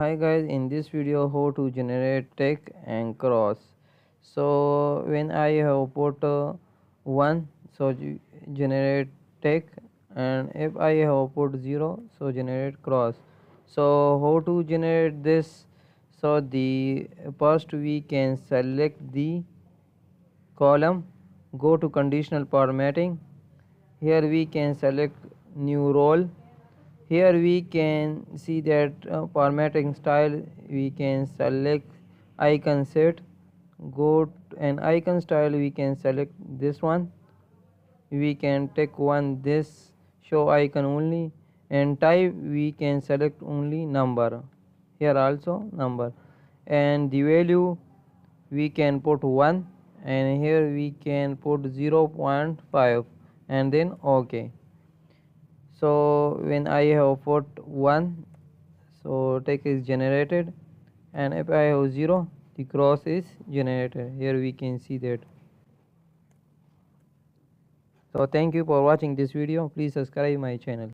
Hi guys, in this video how to generate text and cross. So when I have put 1, so generate text, and if I have put 0, so generate cross. So how to generate this? So the first we can select the column, go to conditional formatting. Here we can select new role. Here we can see that formatting style. We can select icon set, go and icon style we can select this one. We can take one this show icon only, and type we can select only number. Here also number, and the value we can put 1, and here we can put 0.5, and then OK. So when I have put 1, so text is generated, and if I have 0, the cross is generated. Here we can see that. So thank you for watching this video. Please subscribe my channel.